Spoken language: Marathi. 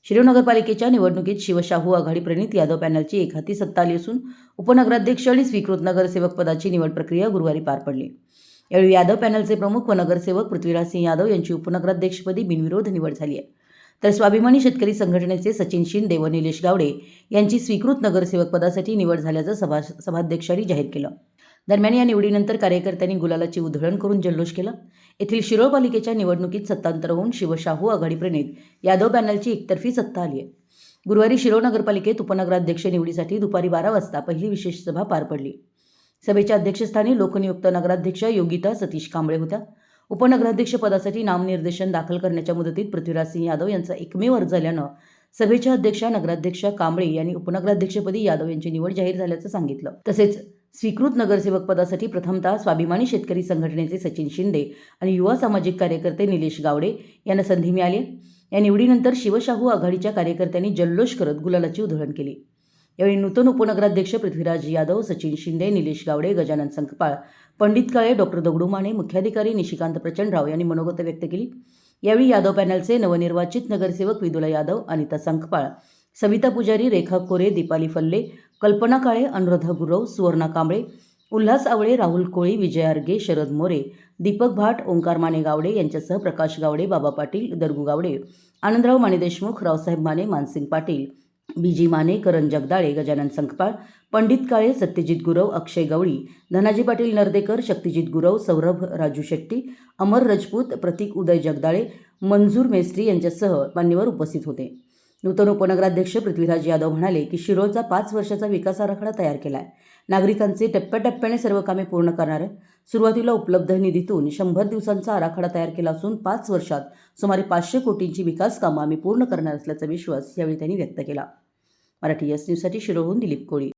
शिरूर नगरपालिकेच्या निवडणुकीत शिवशाहू आघाडी प्रणित यादव पॅनलची एकहाती सत्ता आली असून उपनगराध्यक्ष आणि स्वीकृत नगरसेवक पदाची निवड प्रक्रिया गुरुवारी पार पडली। यावेळी यादव पॅनलचे प्रमुख व नगरसेवक पृथ्वीराज सिंह यादव यांची उपनगराध्यक्षपदी बिनविरोध निवड झाली आहे, तर स्वाभिमानी शेतकरी संघटनेचे सचिन शिंदे व निलेश गावडे यांची स्वीकृत नगरसेवक पदासाठी निवड झाल्याचं सभाध्यक्षांनी जाहीर केलं। दरम्यान या निवडीनंतर कार्यकर्त्यांनी गुलालाची उधळण करून जल्लोष केला। येथील शिरोळ पालिकेच्या निवडणुकीत सत्तांतर होऊन शिवशाहू आघाडी प्रणित यादव पॅनलची एकतर्फी सत्ता आली आहे। गुरुवारी शिरोळ नगरपालिकेत उपनगराध्यक्ष निवडीसाठी दुपारी 12 वाजता पहिली विशेष सभा पार पडली। सभेच्या अध्यक्षस्थानी लोकनियुक्त नगराध्यक्ष योगिता सतीश कांबळे होत्या। उपनगराध्यक्ष पदासाठी नामनिर्देशन दाखल करण्याच्या मुदतीत पृथ्वीराज सिंह यादव यांचा एकमेव अर्ज झाल्यानं सभेच्या अध्यक्षा नगराध्यक्ष कांबळे यांनी उपनगराध्यक्षपदी यादव यांची निवड जाहीर झाल्याचं सांगितलं। तसेच स्वीकृत नगरसेवक पदासाठी प्रथमतः स्वाभिमानी शेतकरी संघटनेचे सचिन शिंदे आणि युवा सामाजिक कार्यकर्ते निलेश गावडे यांना संधी मिळाली। या निवडीनंतर शिवशाहू आघाडीच्या कार्यकर्त्यांनी जल्लोष करत गुलालाची उधळण केली। यावेळी नूतन उपनगराध्यक्ष पृथ्वीराज यादव, सचिन शिंदे, निलेश गावडे, गजानन संकपाळ, पंडित काळे, डॉक्टर दगडू माने, मुख्याधिकारी निशिकांत प्रचंडराव यांनी मनोगत व्यक्त केली। यावेळी यादव पॅनलचे नवनिर्वाचित नगरसेवक विदुला यादव, अनिता संकपाळ, सविता पुजारी, रेखा कोरे, दीपाली फल्ले, कल्पना काळे, अनुराधा गुरव, सुवर्णा कांबळे, उल्हास आवळे, राहुल कोळी, विजय आर्गे, शरद मोरे, दीपक भाट, ओंकार माने गावडे यांच्यासह प्रकाश गावडे, बाबा पाटील, दरगू गावडे, आनंदराव माने देशमुख, रावसाहेब माने, मानसिंग पाटील, बीजी माने, करण जगदाळे, गजानन संकपाळ, पंडित काळे, सत्यजित गुरव, अक्षय गवळी, धनाजी पाटील नर्देकर, शक्तिजित गुरव, सौरभ राजू शेट्टी, अमर राजपूत, प्रतीक उदय जगदाळे, मंजूर मेस्त्री यांच्यासह मान्यवर उपस्थित होते। नूतन उपनगराध्यक्ष पृथ्वीराज यादव म्हणाले की शिरोळचा 5 वर्षाचा विकास आराखडा तयार केला आहे। नागरिकांचे टप्प्याटप्प्याने सर्व कामे पूर्ण करणार आहे। सुरुवातीला उपलब्ध निधीतून 100 दिवसांचा आराखडा तयार केला असून 5 वर्षात सुमारे 500 कोटींची विकास कामं आम्ही पूर्ण करणार असल्याचा विश्वास यावेळी त्यांनी व्यक्त केला। मराठी एस न्यूजसाठी शिरोळहून दिलीप कोळी।